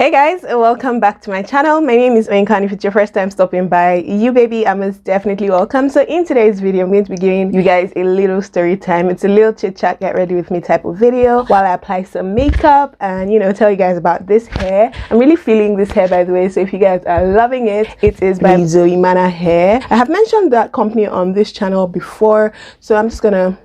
Hey guys, welcome back to my channel. My name is Oinka, and if it's your first time stopping by, you baby, I most definitely welcome. So in today's video, I'm going to be giving you guys a little story time. It's a little chit chat, get ready with me type of video while I apply some makeup and tell you guys about this hair. I'm really feeling this hair, by the way, so if you guys are loving it, it is by Zoe Mana Hair. I have mentioned that company on this channel before, so I'm just gonna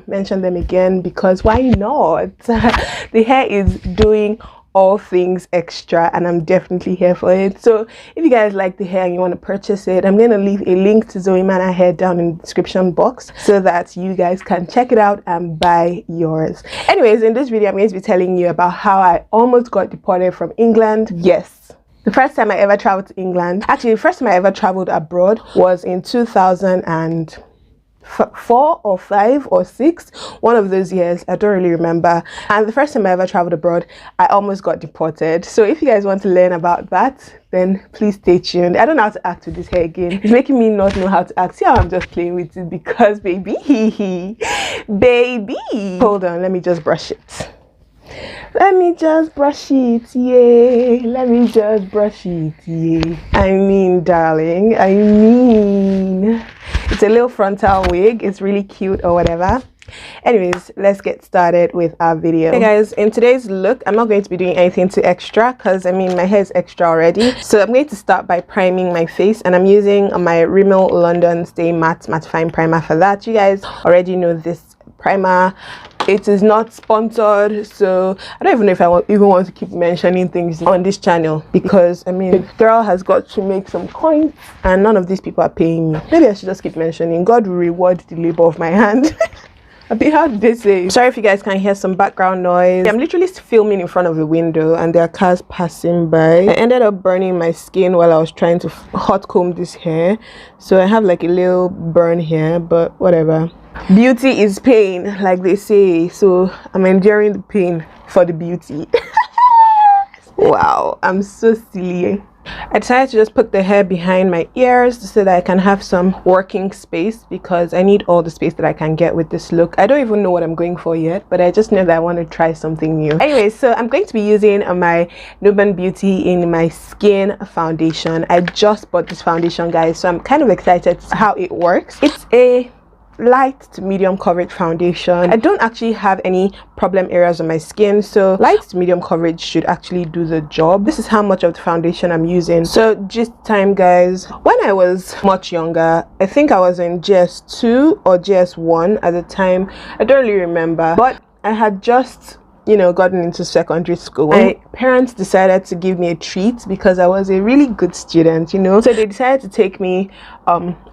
mention them again because why not? The hair is doing all things extra and I'm definitely here for it. So if you guys like the hair and you want to purchase it, I'm going to leave a link to Zoe Mana Hair down in the description box so that you guys can check it out and buy yours. Anyways, in this video I'm going to be telling you about how I almost got deported from England. Yes, the first time I ever traveled to England, actually the first time I ever traveled abroad was in 2004 or 5 or 6, one of those years. I don't really remember. And the first time I ever traveled abroad, I almost got deported. So if you guys want to learn about that, then please stay tuned. I don't know how to act with this hair again. It's making me not know how to act. See how I'm just playing with it because baby hold on, let me just brush it. Let me just brush it, yeah. Let me just brush it, yeah. I mean, darling, it's a little frontal wig. It's really cute or whatever. Anyways, let's get started with our video. Hey guys, in today's look, I'm not going to be doing anything too extra because my hair is extra already. So I'm going to start by priming my face, and I'm using my Rimmel London Stay Matte Mattifying Primer for that. You guys already know this primer. It is not sponsored, so I don't even know if I even want to keep mentioning things on this channel because the girl has got to make some coins and none of these people are paying me. Maybe I should just keep mentioning. God will reward the labor of my hand. How did they say? Sorry if you guys can hear some background noise. I'm literally filming in front of a window and there are cars passing by. I ended up burning my skin while I was trying to hot comb this hair, so I have like a little burn here, but whatever. Beauty is pain, like they say, so I'm enduring the pain for the beauty. Wow, I'm so silly. I decided to just put the hair behind my ears so that I can have some working space because I need all the space that I can get with this look. I don't even know what I'm going for yet, but I just know that I want to try something new. Anyway, so I'm going to be using my Nuban Beauty in my skin foundation. I just bought this foundation, guys, so I'm kind of excited to see how it works. It's a light to medium coverage foundation. I don't actually have any problem areas on my skin, so light to medium coverage should actually do the job. This is how much of the foundation I'm using. So just time, guys, when I was much younger, I think I was in GS2 or GS1 at the time, I don't really remember, but I had just gotten into secondary school. My parents decided to give me a treat because I was a really good student, so they decided to take me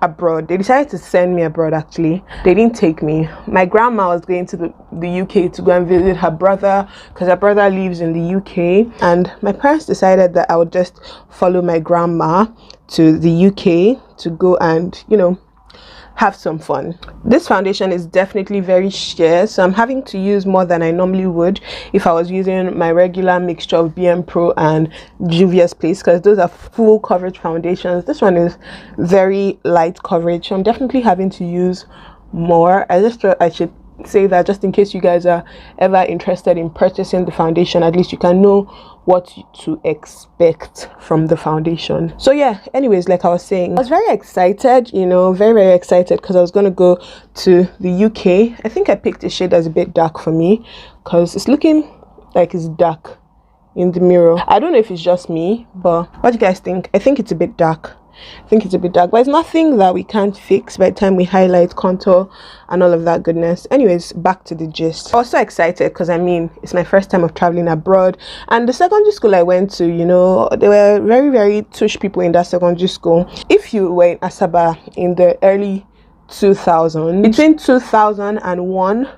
abroad. They decided to send me abroad. Actually, they didn't take me. My grandma was going to the UK to go and visit her brother because her brother lives in the UK, and my parents decided that I would just follow my grandma to the UK to go and have some fun. This foundation is definitely very sheer, so I'm having to use more than I normally would if I was using my regular mixture of BM Pro and Juvia's Place, because those are full coverage foundations. This one is very light coverage, so I'm definitely having to use more. I just thought I should say that just in case you guys are ever interested in purchasing the foundation, at least you can know what to expect from the foundation. So yeah, anyways, like I was saying, I was very excited, very excited because I was going to go to the UK. I think I picked a shade that's a bit dark for me because it's looking like it's dark in the mirror. I don't know if it's just me, but what do you guys think? I think it's a bit dark. But it's nothing that we can't fix by the time we highlight, contour and all of that goodness. Anyways, back to the gist. I was so excited because it's my first time of traveling abroad, and the secondary school I went to, there were very, very tush people in that secondary school. If you were in Asaba in the early 2000s, between 2001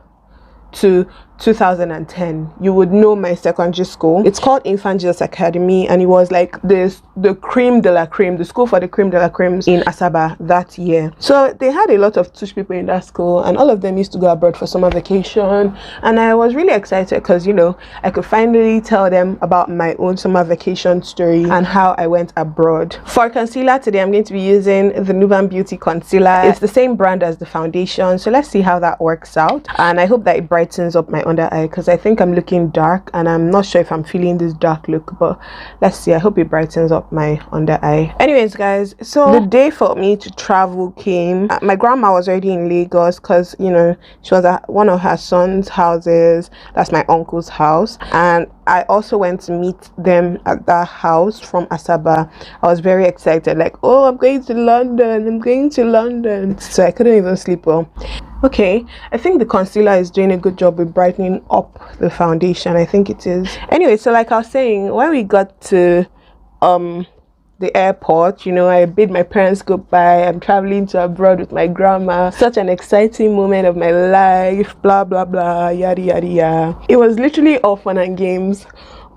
to 2010, you would know my secondary school. It's called Infant Jesus Academy, and it was like the creme de la creme, the school for the creme de la cremes in Asaba that year. So they had a lot of Tush people in that school, and all of them used to go abroad for summer vacation, and I was really excited because I could finally tell them about my own summer vacation story and how I went abroad. For concealer today, I'm going to be using the Nuban Beauty concealer. It's the same brand as the foundation, so let's see how that works out, and I hope that it brightens up my under eye because I think I'm looking dark and I'm not sure if I'm feeling this dark look, but let's see. I hope it brightens up my under eye. Anyways guys, so the day for me to travel came. My grandma was already in Lagos because, you know, she was at one of her son's houses. That's my uncle's house, and I also went to meet them at that house from Asaba. I was very excited, like, oh, I'm going to London. So I couldn't even sleep well. Okay, I think the concealer is doing a good job with brightening up the foundation. I think it is. Anyway, so like I was saying, when we got to the airport, you know, I bid my parents goodbye. I'm traveling to abroad with my grandma. Such an exciting moment of my life, blah blah blah, yada yada yada. It was literally all fun and games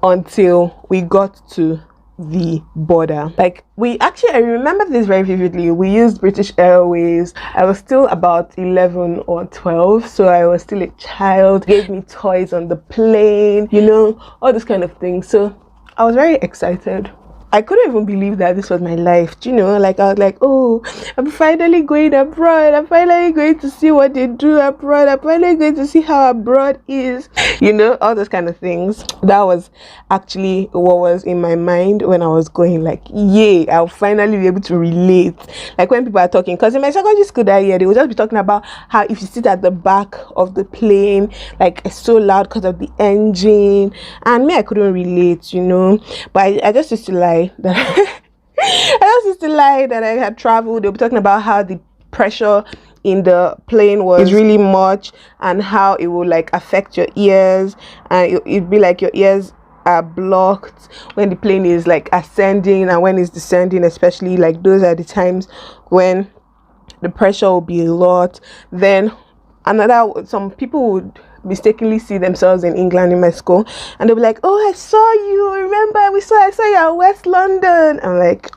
until we got to the border. Like, I remember this very vividly. We used British Airways. I was still about 11 or 12, so I was still a child. Gave me toys on the plane, you know, all this kind of things. So I was very excited. I couldn't even believe that this was my life, you know, like I was like, oh, I'm finally going abroad. I'm finally going to see what they do abroad. I'm finally going to see how abroad is, you know, all those kind of things. That was actually what was in my mind when I was going, like, yay, I'll finally be able to relate. Like when people are talking, because in my secondary school that year, they would just be talking about how if you sit at the back of the plane, like it's so loud because of the engine. And me, I couldn't relate, you know, but I just used to lie that I had traveled. They were talking about how the pressure in the plane was really much and how it would like affect your ears, and it'd be like your ears are blocked when the plane is like ascending, and when it's descending, especially, like those are the times when the pressure will be a lot. Then some people would mistakenly see themselves in England in my school, and they'll be like, oh, I saw you, remember I saw you at West London. I'm like,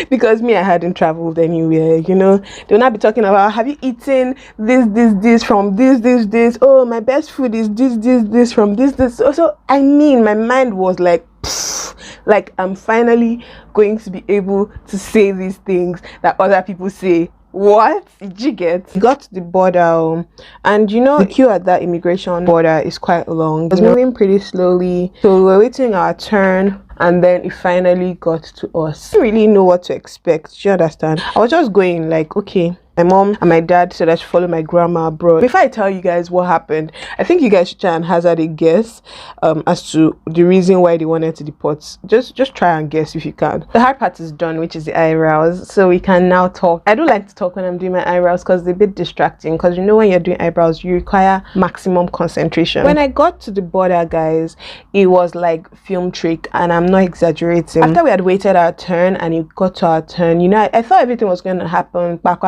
because me, I hadn't traveled anywhere, you know. They'll not be talking about, have you eaten this from this, oh, my best food is this from this. So I mean, my mind was like, pfft, like I'm finally going to be able to say these things that other people say. What did you get? Got to the border, and you know, the queue at that immigration border is quite long. It was moving pretty slowly, so we were waiting our turn, and then it finally got to us. I didn't really know what to expect. Do you understand? I was just going like, okay, my mom and my dad said I should follow my grandma abroad. Before I tell you guys what happened, I think you guys should try and hazard a guess as to the reason why they wanted to deport. Just try and guess if you can. The hard part is done, which is the eyebrows, so we can now talk. I do like to talk when I'm doing my eyebrows because they're a bit distracting, because you know when you're doing eyebrows you require maximum concentration. When I got to the border, guys, it was like film trick, and I'm not exaggerating. After we had waited our turn and it got to our turn, you know, I thought everything was going to happen back,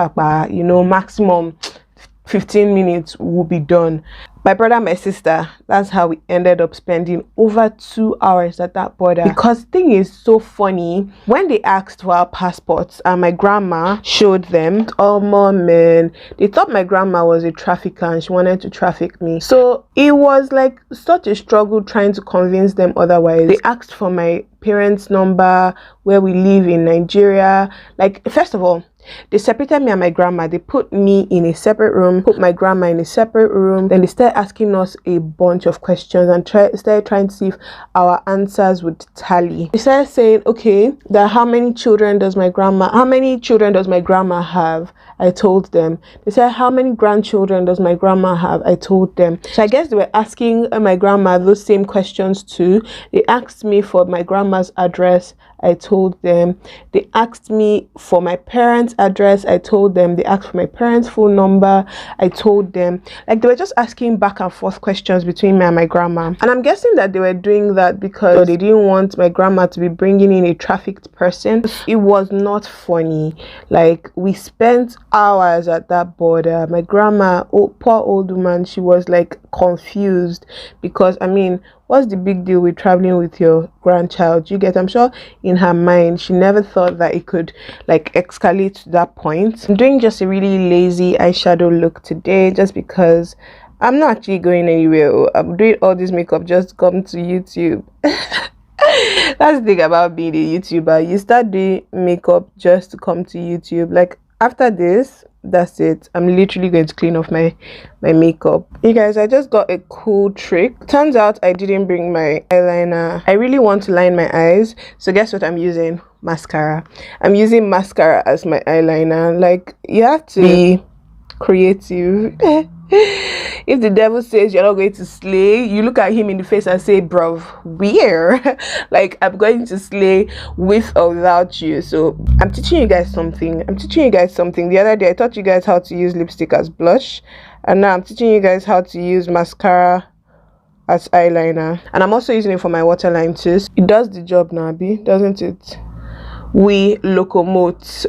you know, maximum 15 minutes will be done. My brother and my sister, that's how we ended up spending over 2 hours at that border. Because the thing is so funny, when they asked for our passports and my grandma showed them, oh man, they thought my grandma was a trafficker and she wanted to traffic me. So it was like such a struggle trying to convince them otherwise. They asked for my parents' number, where we live in Nigeria. Like, first of all, they separated me and my grandma. They put me in a separate room, put my grandma in a separate room. Then they started asking us a bunch of questions and started trying to see if our answers would tally. They started saying, okay, how many children does my grandma have? I told them. They said, how many grandchildren does my grandma have? I told them. So I guess they were asking my grandma those same questions too. They asked me for my grandma's address. I told them. They asked me for my parents' address. I told them. They asked for my parents' phone number. I told them. Like, they were just asking back and forth questions between me and my grandma. And I'm guessing that they were doing that because they didn't want my grandma to be bringing in a trafficked person. It was not funny. Like, we spent hours at that border. My grandma, poor old woman, she was like confused because, I mean, what's the big deal with traveling with your grandchild? You get, I'm sure in her mind she never thought that it could like escalate to that point. I'm doing just a really lazy eyeshadow look today just because I'm not actually going anywhere. I'm doing all this makeup just to come to YouTube. That's the thing about being a YouTuber. You start doing makeup just to come to YouTube. Like, After this, that's it. I'm literally going to clean off my makeup. You guys, I just got a cool trick. Turns out I didn't bring my eyeliner. I really want to line my eyes, so guess what I'm using? Mascara. I'm using mascara as my eyeliner. Like, you have to be creative. If the devil says you're not going to slay, you look at him in the face and say, bruv, where? Like, I'm going to slay with or without you. So I'm teaching you guys something. The other day I taught you guys how to use lipstick as blush, and now I'm teaching you guys how to use mascara as eyeliner, and I'm also using it for my waterline too. It does the job now, Abby, doesn't it? We locomote.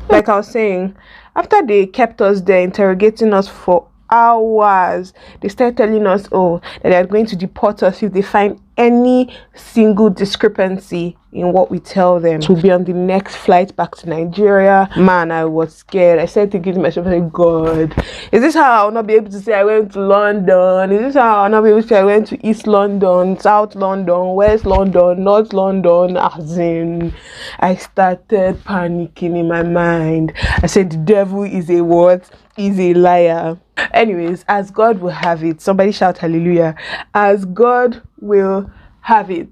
Like I was saying, after they kept us there interrogating us for hours, they started telling us, oh, that they're going to deport us if they find any single discrepancy in what we tell them. To be on the next flight back to Nigeria. Man, I was scared. I started thinking to myself, like, God, is this how I'll not be able to say I went to London? Is this how I'll not be able to say I went to East London, South London, West London, North London? As in, I started panicking in my mind. I said, the devil is a what? Is a liar. Anyways, as God will have it, somebody shout hallelujah. As God will have it,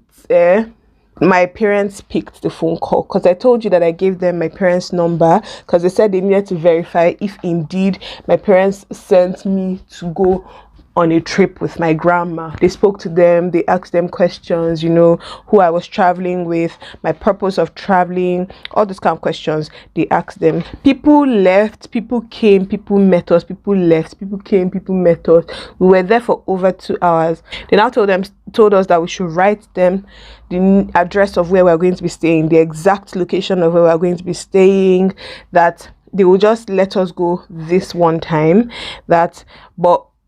my parents picked the phone call, because I told you that I gave them my parents' number because they said they needed to verify if indeed my parents sent me to go on a trip with my grandma. They spoke to them, they asked them questions, you know, who I was traveling with, my purpose of traveling, all those kind of questions. They asked them. People left, people came, people met us, people left, people came, people met us. We were there for over 2 hours. They now told us that we should write them the address of where we're going to be staying, the exact location of where we're going to be staying, that they will just let us go this one time, but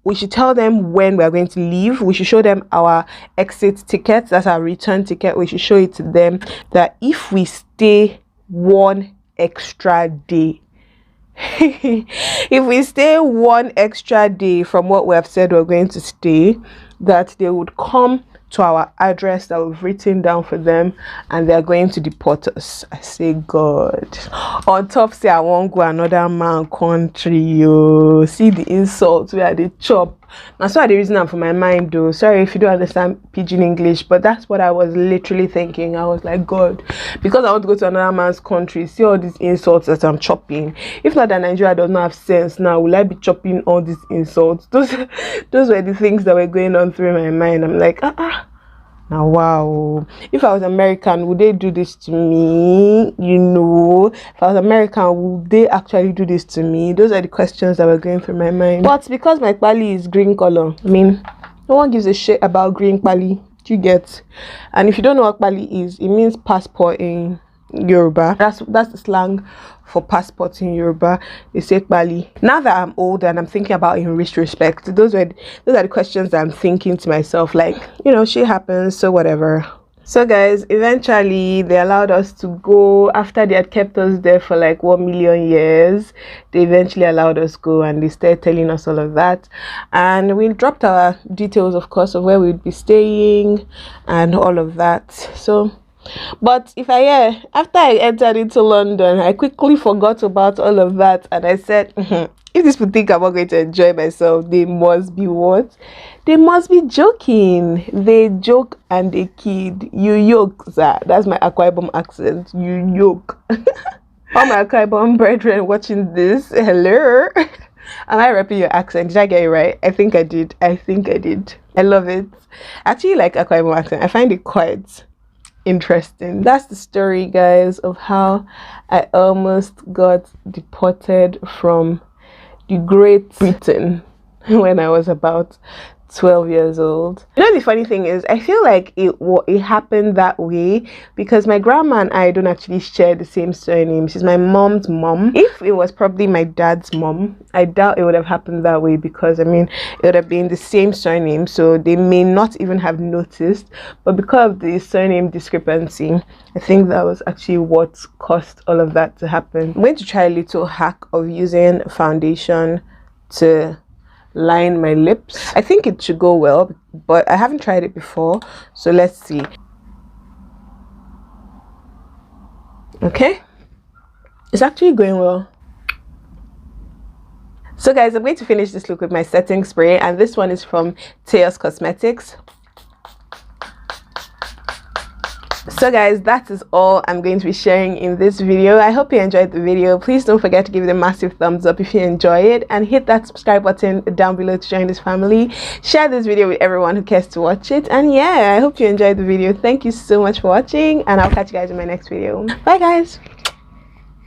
we should tell them when we are going to leave. We should show them our exit ticket, that's our return ticket. We should show it to them that if we stay one extra day, if we stay one extra day from what we have said we're going to stay, that they would come to our address that we've written down for them, and they're going to deport us. I say, God. On top, say I won't go another man country. You see the insults where they chop. That's why the reason I'm for my mind though. Sorry if you don't understand pidgin English, but that's what I was literally thinking. I was like, God, because I want to go to another man's country, see all these insults that I'm chopping. If not that Nigeria does not have sense now, will I be chopping all these insults? Those were the things that were going on through my mind. I'm like, now wow, if I was American, would they do this to me? You know, if I was American, would they actually do this to me? Those are the questions that were going through my mind. But because my pali is green color, I mean, no one gives a shit about green pali. You get? And if you don't know what pali is, it means passport in Yoruba. That's the slang for passport in Yoruba. They say pali. Now that I'm older and I'm thinking about in retrospect, those are the questions that I'm thinking to myself, like, you know, shit happens, so whatever. So guys, eventually they allowed us to go. After they had kept us there for like 1 million years, they eventually allowed us go, and they started telling us all of that, and we dropped our details, of course, of where we'd be staying and all of that. So but after I entered into London, I quickly forgot about all of that, and I said, if these people think I'm not going to enjoy myself, they must be what? They must be joking. They joke and they kid. You yoke, sir. That's my Akwa Ibom accent. You yoke. All my Akwa Ibom brethren watching this, hello. Am I repping your accent? Did I get it right? I think I did. I love it. I actually like Akwa Ibom accent. I find it quite interesting. That's the story, guys, of how I almost got deported from the Great Britain when I was about 12 years old. You know, the funny thing is, I feel like it happened that way because my grandma and I don't actually share the same surname. She's my mom's mom. If it was probably my dad's mom, I doubt it would have happened that way, because I mean, it would have been the same surname, so they may not even have noticed. But because of the surname discrepancy, I think that was actually what caused all of that to happen. I'm going to try a little hack of using foundation to line my lips. I think it should go well, but I haven't tried it before, so let's see. Okay, it's actually going well. So guys, I'm going to finish this look with my setting spray, and this one is from Teos Cosmetics. So guys, that is all I'm going to be sharing in this video. I hope you enjoyed the video. Please don't forget to give it a massive thumbs up if you enjoy it, and hit that subscribe button down below to join this family. Share this video with everyone who cares to watch it, and yeah, I hope you enjoyed the video. Thank you so much for watching, and I'll catch you guys in my next video. Bye guys.